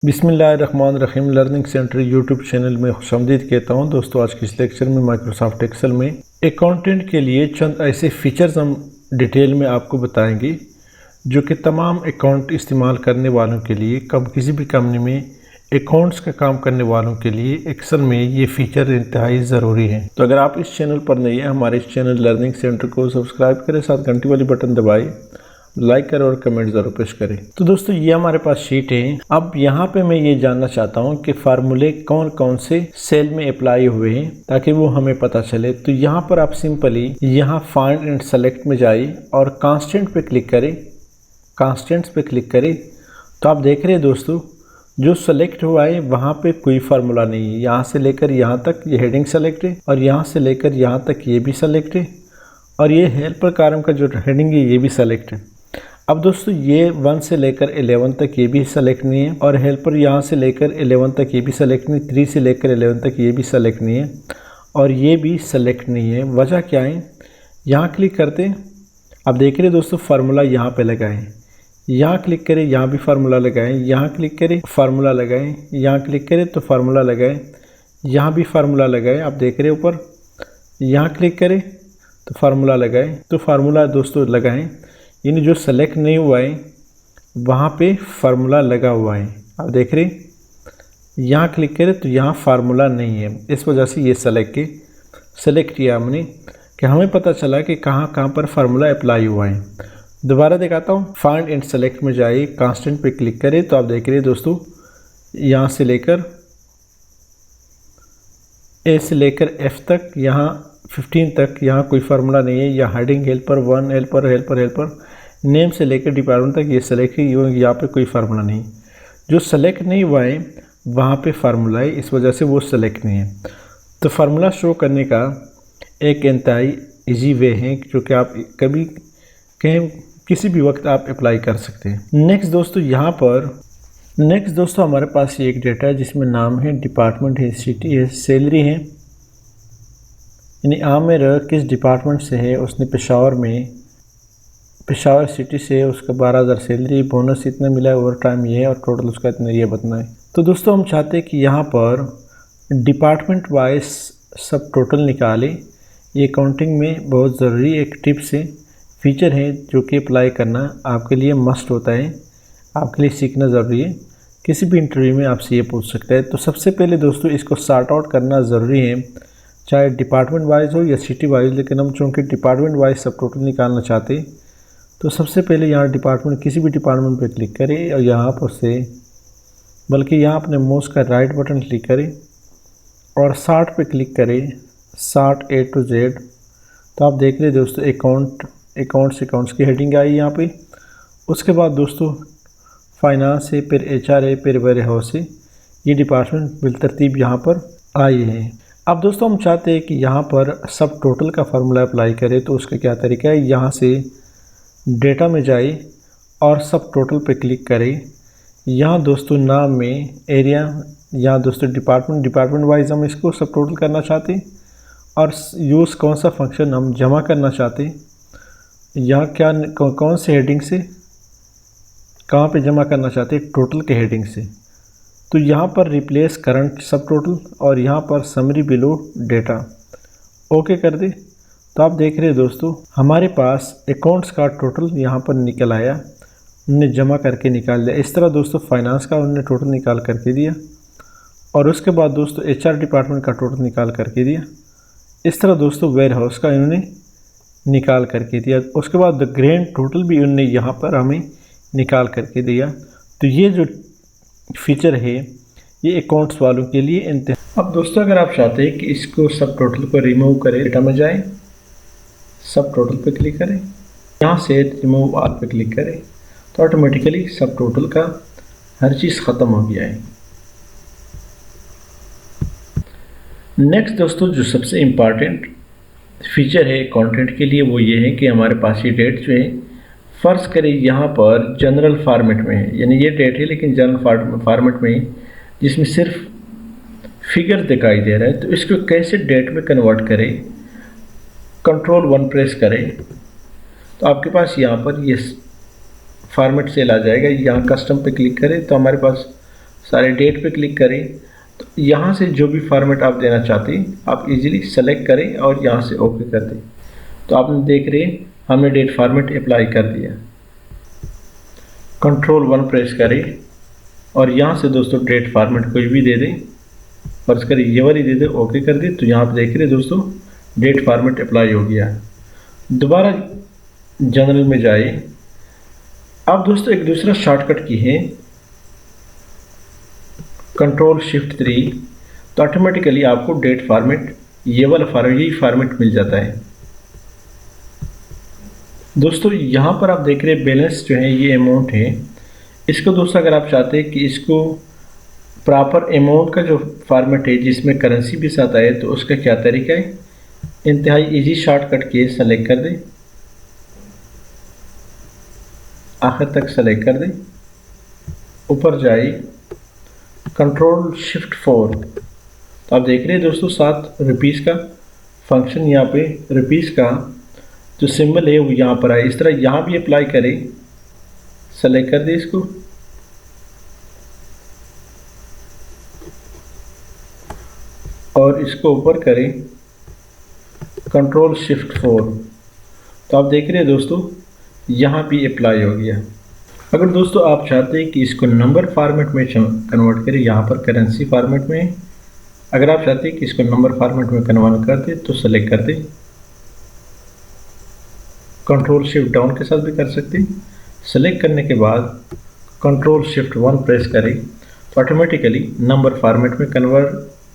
बिस्मिल्लाहिर्रहमानिर्रहीम learning centre YouTube channel में खुशामदीद कहता हूं। दोस्तों, आज के इस लेक्चर में माइक्रोसॉफ्ट एक्सेल में अकाउंटेंट के लिए चंद ऐसे फीचर्स हम डिटेल में आपको बताएंगे जो कि तमाम अकाउंट इस्तेमाल करने वालों के लिए किसी भी कंपनी में अकाउंट्स का काम करने वालों के लिए एक्सेल में ये फीचर इंतहाई ज़रूरी है। तो अगर आप इस चैनल पर नए हैं, हमारे इस चैनल लर्निंग सेंटर को सब्सक्राइब करें, साथ घंटी वाली बटन दबाएं, लाइक करें और कमेंट ज़रूर पेश करें। तो दोस्तों, ये हमारे पास शीट है। अब यहाँ पे मैं ये जानना चाहता हूँ कि फार्मूले कौन कौन से सेल में अप्लाई हुए हैं ताकि वो हमें पता चले। तो यहाँ पर आप सिंपली यहाँ फाइंड एंड सेलेक्ट में जाइए और कांस्टेंट पे क्लिक करें। कांस्टेंट्स पे क्लिक करें तो आप देख रहे हैं दोस्तों, जो सेलेक्ट हुआ है वहाँ पे कोई फार्मूला नहीं है। यहाँ से लेकर यहाँ तक ये हेडिंग सेलेक्ट है और यहाँ से लेकर यहाँ तक ये भी सेलेक्ट है और ये हेल्पर कॉलम का जो हेडिंग है ये भी सेलेक्ट है। अब दोस्तों, ये 1 से लेकर 11 तक ये भी सेलेक्ट नहीं है और हेल्पर यहाँ से लेकर 11 तक ये भी सेलेक्ट नहीं, 3 से लेकर 11 तक ये भी सेलेक्ट नहीं है और ये भी सेलेक्ट नहीं है। वजह क्या है? यहाँ क्लिक करते हैं, अब देख रहे दोस्तों, फार्मूला यहाँ पे लगाएं, यहाँ क्लिक करें, यहाँ भी फार्मूला लगाएं, यहाँ क्लिक करें, फार्मूला लगाएं, यहाँ क्लिक करें तो फार्मूला लगाएं, यहाँ भी फार्मूला लगाएं। आप देख रहे ऊपर, यहाँ क्लिक करें तो फार्मूला लगाएं, तो फार्मूला दोस्तों लगाएं। यानी जो सेलेक्ट नहीं हुआ है वहाँ पे फार्मूला लगा हुआ है। आप देख रहे, यहाँ क्लिक करें तो यहाँ फार्मूला नहीं है। इस वजह से ये सेलेक्ट किया हमने कि हमें पता चला कि कहाँ कहाँ पर फार्मूला अप्लाई हुआ है। दोबारा दिखाता हूँ, फाइंड एंड सेलेक्ट में जाइए, कांस्टेंट पे क्लिक करें तो आप देख रहे दोस्तों, यहाँ से लेकर ए से लेकर एफ तक, यहाँ 15 तक यहाँ कोई फार्मूला नहीं है। यहाँ हेडिंग हेल्पर 1, हेल्पर नेम से लेकर डिपार्टमेंट तक ये सेलेक्ट है, यहाँ पे कोई फार्मूला नहीं। जो सेलेक्ट नहीं हुआ है वहाँ पे फार्मूला है, इस वजह से वो सेलेक्ट नहीं है। तो फार्मूला शो करने का एक इंतहाई इजी वे है जो कि आप कभी कहीं किसी भी वक्त आप अप्लाई कर सकते हैं। नेक्स्ट दोस्तों हमारे पास ये एक डेटा है जिसमें नाम है, डिपार्टमेंट है, सिटी है, सैलरी है। यानी आमिर किस डिपार्टमेंट से है, उसने पेशावर सिटी से है, उसका 12,000 सैलरी, बोनस इतना मिला है, ओवर टाइम ये है और टोटल उसका इतना ये बताना है। तो दोस्तों, हम चाहते हैं कि यहाँ पर डिपार्टमेंट वाइज सब टोटल निकालें। ये अकाउंटिंग में बहुत ज़रूरी एक टिप्स है, फीचर है जो कि अप्लाई करना आपके लिए मस्ट होता है, आपके लिए सीखना ज़रूरी है। किसी भी इंटरव्यू में आपसे ये पूछ सकता है। तो सबसे पहले दोस्तों, इसको सॉर्ट आउट करना ज़रूरी है, चाहे डिपार्टमेंट वाइज हो या सिटी वाइज। लेकिन हम चूँकि डिपार्टमेंट वाइज सब टोटल निकालना चाहते हैं तो सबसे पहले यहाँ डिपार्टमेंट, किसी भी डिपार्टमेंट पे क्लिक करें और यहाँ पर से बल्कि यहाँ अपने माउस का राइट बटन क्लिक करें और सॉर्ट पे क्लिक करें, सॉर्ट A to Z। तो आप देख रहे दोस्तों, अकाउंट्स की हेडिंग आई यहाँ पे। उसके बाद दोस्तों फाइनेंस है, फिर HR है, फिर वेयर हाउस है। ये डिपार्टमेंट बिलतरतीब यहाँ पर आई है। अब दोस्तों, हम चाहते हैं कि यहाँ पर सब टोटल का फार्मूला अप्लाई करें। तो उसका क्या तरीका है, यहाँ से डेटा में जाए और सब टोटल पे क्लिक करें। यहाँ दोस्तों नाम में एरिया, यहाँ दोस्तों डिपार्टमेंट वाइज हम इसको सब टोटल करना चाहते हैं और यूज़ कौन सा फंक्शन हम जमा करना चाहते हैं, यहाँ क्या कौन से हेडिंग से कहाँ पे जमा करना चाहते हैं, टोटल के हेडिंग से। तो यहाँ पर रिप्लेस करंट सब टोटल और यहाँ पर समरी बिलो डेटा ओके कर दे। तो आप देख रहे हैं दोस्तों, हमारे पास अकाउंट्स का टोटल यहाँ पर निकल आया, उन्होंने जमा करके निकाल दिया। इस तरह दोस्तों फाइनेंस का उन्होंने टोटल निकाल करके दिया और उसके बाद दोस्तों HR डिपार्टमेंट का टोटल निकाल करके दिया। इस तरह दोस्तों वेयर हाउस का इन्होंने निकाल करके दिया। उसके बाद द ग्रैंड टोटल भी उन्होंने यहाँ पर हमें निकाल करके दिया। तो ये जो फीचर है ये अकाउंट्स वालों के लिए अब दोस्तों, अगर आप चाहते हैं कि इसको सब टोटल को रिमूव करें, डेटा में जाएं, सब टोटल पे क्लिक करें, यहाँ से रिमूव ऑल पे क्लिक करें तो ऑटोमेटिकली सब टोटल का हर चीज़ ख़त्म हो गया है। नेक्स्ट दोस्तों, जो सबसे इम्पॉर्टेंट फीचर है कंटेंट के लिए वो ये है कि हमारे पास ये डेट जो है, फ़र्ज़ करें यहाँ पर जनरल फॉर्मेट में है। यानी ये डेट है लेकिन जनरल फॉर्मेट में है जिसमें सिर्फ फिगर दिखाई दे रहा है। तो इसको कैसे डेट में कन्वर्ट करें, Ctrl 1 प्रेस करें तो आपके पास यहाँ पर ये फॉर्मेट सेल आ जाएगा। यहाँ कस्टम पे क्लिक करें तो हमारे पास सारे डेट पे क्लिक करें। तो यहाँ से जो भी फॉर्मेट आप देना चाहते हैं आप इजीली सेलेक्ट करें और यहाँ से ओके कर दें। तो आप देख रहे हैं हमने डेट फॉर्मेट अप्लाई कर दिया। कंट्रोल 1 प्रेस करें और यहाँ से दोस्तों डेट फॉर्मेट कोई भी दे दें, फर्ज करें ये वाली दे दें, ओके कर दें। तो यहाँ आप देख रहे हैं दोस्तों डेट फॉर्मेट अप्लाई हो गया। दोबारा जनरल में जाए। अब दोस्तों एक दूसरा शॉर्टकट की है कंट्रोल शिफ्ट 3, तो ऑटोमेटिकली आपको डेट फॉर्मेट ये वाला यही फॉर्मेट मिल जाता है। दोस्तों यहाँ पर आप देख रहे हैं बैलेंस जो है ये अमाउंट है। इसको दोस्तों अगर आप चाहते हैं कि इसको प्रॉपर अमाउंट का जो फॉर्मेट है जिसमें करेंसी भी साथ आए तो उसका क्या तरीका है, इंतहाई इजी शॉर्टकट की सेलेक्ट कर दें, आखिर तक सेलेक्ट कर दें, ऊपर जाए कंट्रोल शिफ्ट 4। तो आप देख रहे हैं दोस्तों 7 रुपीज़ का फंक्शन यहाँ पे रुपीज़ का जो सिंबल है वो यहाँ पर आए। इस तरह यहाँ भी अप्लाई करें, सेलेक्ट कर दें इसको और इसको ऊपर करें कंट्रोल शिफ्ट 4। तो आप देख रहे हैं दोस्तों यहाँ भी अप्लाई हो गया। अगर दोस्तों आप चाहते हैं कि इसको नंबर फॉर्मेट में कन्वर्ट करें, यहाँ पर करेंसी फॉर्मेट में अगर आप चाहते हैं कि इसको नंबर फॉर्मेट में कन्वर्ट कर दें तो सेलेक्ट कर दें, कंट्रोल शिफ्ट डाउन के साथ भी कर सकते हैं। सेलेक्ट करने के बाद कंट्रोल शिफ्ट 1 प्रेस करें तो ऑटोमेटिकली नंबर फॉर्मेट में कन्वर्ट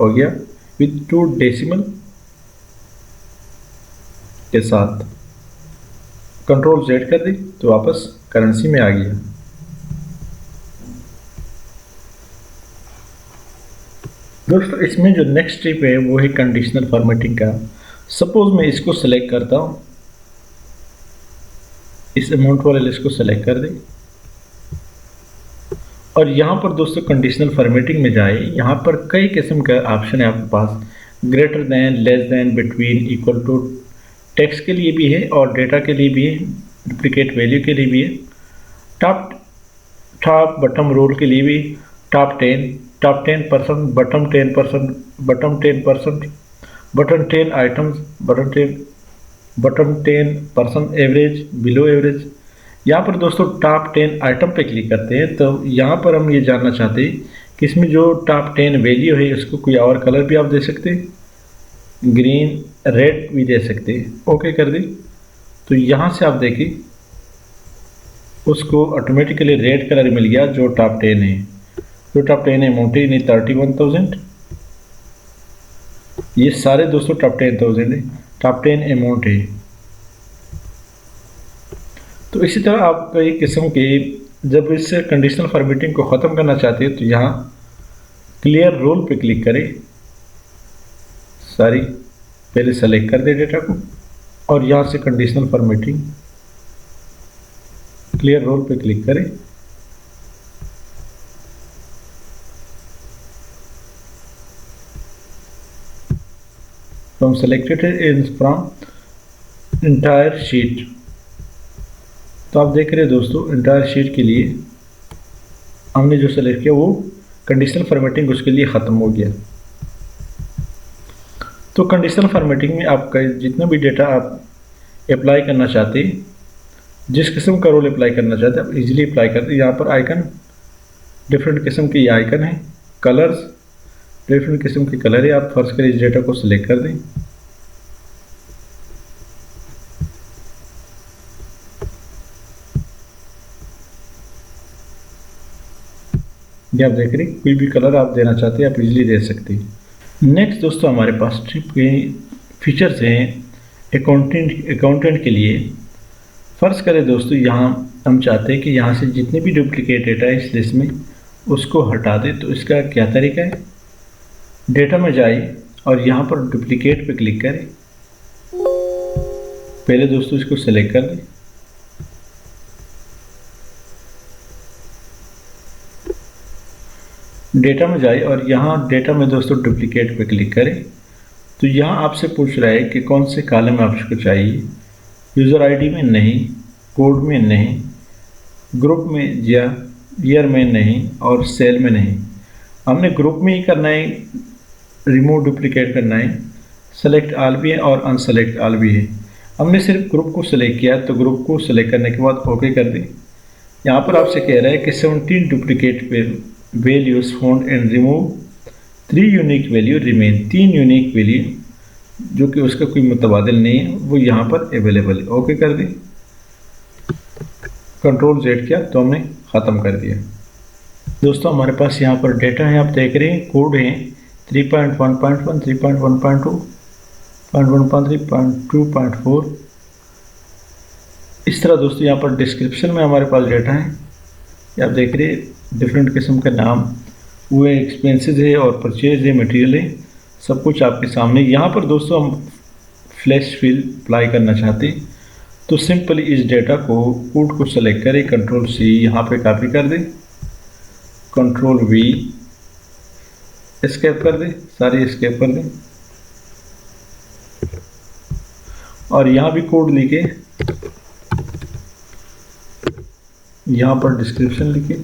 हो गया विथ 2 डेसिमल के साथ। कंट्रोल Z कर दें तो वापस करेंसी में आ गया। दोस्तों इसमें जो नेक्स्ट स्टेप है वो है कंडीशनल फॉर्मेटिंग का। सपोज मैं इसको सेलेक्ट करता हूँ, इस अमाउंट वाले लिस्ट को सेलेक्ट कर दें और यहाँ पर दोस्तों कंडीशनल फॉर्मेटिंग में जाए। यहाँ पर कई किस्म का ऑप्शन है आपके पास, greater than, less than, between, equal to, text के लिए भी है और डेटा के लिए भी है, डुप्लीकेट वैल्यू के लिए भी है, टॉप बटम रोल के लिए भी, top 10%, bottom 10%, bottom 10%, bottom 10 items, bottom 10% average, below average. यहाँ पर दोस्तों टॉप 10 आइटम पे क्लिक करते हैं तो यहाँ पर हम ये जानना चाहते हैं कि इसमें जो टॉप 10 वैल्यू है उसको कोई और कलर भी आप दे सकते हैं, ग्रीन, रेड भी दे सकते हैं, ओके कर दें। तो यहाँ से आप देखिए उसको ऑटोमेटिकली रेड कलर मिल गया जो टॉप 10 है। जो टॉप 10 है अमाउंट है 31,000, ये सारे दोस्तों टॉप 10,000 है, टॉप 10 अमाउंट है। तो इसी तरह आप कई किस्म के जब इससे कंडीशनल फॉर्मेटिंग को ख़त्म करना चाहते हैं तो यहाँ क्लियर रोल पे क्लिक करें, सारी पहले सेलेक्ट कर दे डेटा को और यहाँ से कंडीशनल फॉर्मेटिंग क्लियर रोल पे क्लिक करें। From selected in from entire sheet. तो आप देख रहे हैं दोस्तों इंटायर शीट के लिए हमने जो सेलेक्ट किया वो कंडीशनल फॉर्मेटिंग उसके लिए ख़त्म हो गया। तो कंडीशनल फॉर्मेटिंग में आपका जितना भी डेटा आप अप्लाई करना चाहते हैं, जिस किस्म का रोल अप्लाई करना चाहते हैं आप इजीली अप्लाई करते हैं। यहाँ पर आइकन डिफरेंट किस्म के आइकन हैं, कलर्स डिफरेंट किस्म के कलर है। आप फर्स्ट करें इस डेटा को सिलेक्ट कर दें, ये आप देख रहे हैं कोई भी कलर आप देना चाहते हैं आप इजीली दे सकते हैं। नेक्स्ट दोस्तों हमारे पास ट्रिप के फीचर्स हैं अकाउंटेंट के लिए। फ़र्ज़ करें दोस्तों यहाँ हम चाहते हैं कि यहाँ से जितने भी डुप्लीकेट डेटा है इस लिस्ट में उसको हटा दें। तो इसका क्या तरीका है, डेटा में जाए और यहाँ पर डुप्लीकेट पे क्लिक करें। पहले दोस्तों इसको सेलेक्ट कर दें, डेटा में जाए और यहाँ डेटा में दोस्तों डुप्लीकेट पे क्लिक करें। तो यहाँ आपसे पूछ रहा है कि कौन से कॉलम आपको चाहिए, यूज़र आईडी में नहीं, कोड में नहीं, ग्रुप में या ईयर में नहीं और सेल में नहीं। हमने ग्रुप में ही करना है, रिमूव डुप्लीकेट करना है, सेलेक्ट ऑल भी है और अनसेलेक्ट ऑल भी है। हमने सिर्फ ग्रुप को सिलेक्ट किया, तो ग्रुप को सिलेक्ट करने के बाद ओके कर दें। यहाँ पर आपसे कह रहा है कि 17 duplicate values found and remove, 3 unique value remain, 3 unique value जो कि उसका कोई मुतबादिल नहीं है वो यहाँ पर अवेलेबल है। ओके कर दें, कंट्रोल Z किया तो हमने ख़त्म कर दिया। दोस्तों हमारे पास यहाँ पर डेटा है, आप देख रहे हैं कोड है 3.1.1, 3.1.2, 0.1.3, 0.2.4। इस तरह दोस्तों यहाँ पर डिस्क्रिप्शन में हमारे पास डेटा है, ये आप देख रहे हैं डिफरेंट किस्म का नाम हुए, एक्सपेंसेस है और परचेज है, मटेरियल है, सब कुछ आपके सामने। यहाँ पर दोस्तों हम फ्लैश फिल अप्लाई करना चाहते हैं तो सिंपली इस डेटा को कोड को सेलेक्ट करें, कंट्रोल C यहाँ पे कॉपी कर दें, कंट्रोल V एस्केप कर दें, सारी एस्केप कर दें और यहाँ भी कोड लिखे, यहाँ पर डिस्क्रिप्शन लिखे,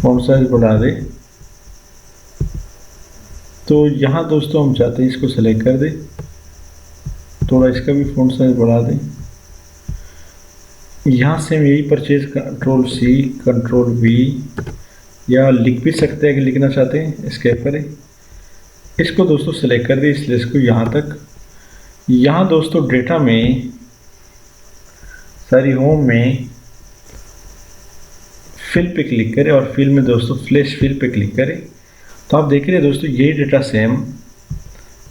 फॉन्ट साइज बढ़ा दें। तो यहाँ दोस्तों हम चाहते हैं इसको सेलेक्ट कर दें, थोड़ा इसका भी फॉन्ट साइज बढ़ा दें। यहाँ से हम यही purchase control C control V या लिख भी सकते हैं, अगर लिखना चाहते हैं एस्केप करें। इसको दोस्तों सेलेक्ट कर दें, इस लिस्ट को यहाँ तक। यहाँ दोस्तों डेटा में सारी होम में फिल पे क्लिक करें और फिल में दोस्तों फ्लैश फिल पे क्लिक करें। तो आप देख रहे हैं दोस्तों यही डेटा सेम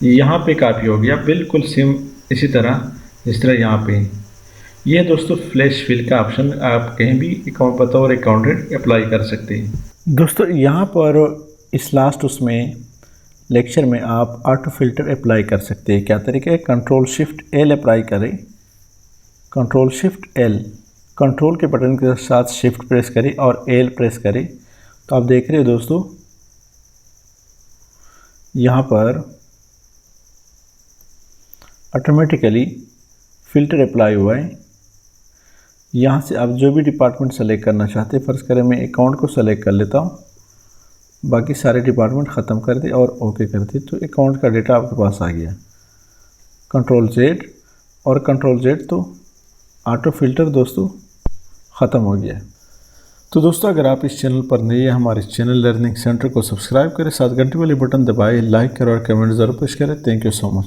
यहाँ पे कॉपी हो गया, बिल्कुल सेम इसी तरह जिस तरह यहाँ पे। ये दोस्तों फ्लैश फिल का ऑप्शन आप कहीं भी अकाउंट पता और अकाउंटेंट अप्लाई कर सकते हैं। दोस्तों यहाँ पर इस लास्ट उसमें लेक्चर में आप ऑटो फिल्टर अप्लाई कर सकते हैं। क्या तरीका है, कंट्रोल शिफ्ट L अप्लाई करें, कंट्रोल शिफ्ट L, कंट्रोल के बटन के साथ शिफ्ट प्रेस करें और L प्रेस करें। तो आप देख रहे हो दोस्तों यहाँ पर ऑटोमेटिकली फ़िल्टर अप्लाई हुआ है। यहाँ से आप जो भी डिपार्टमेंट सेलेक्ट करना चाहते हैं, फ़र्ज़ करें मैं अकाउंट को सेलेक्ट कर लेता हूँ, बाकी सारे डिपार्टमेंट ख़त्म कर दे और ओके कर दे, तो अकाउंट का डेटा आपके पास आ गया। कंट्रोल Z और कंट्रोल Z तो ऑटो फिल्टर दोस्तों ख़त्म हो गया। तो दोस्तों अगर आप इस चैनल पर नए हैं, हमारे चैनल लर्निंग सेंटर को सब्सक्राइब करें, साथ घंटे वाले बटन दबाएं, लाइक करें और कमेंट ज़रूर पेश करें। Thank you so much.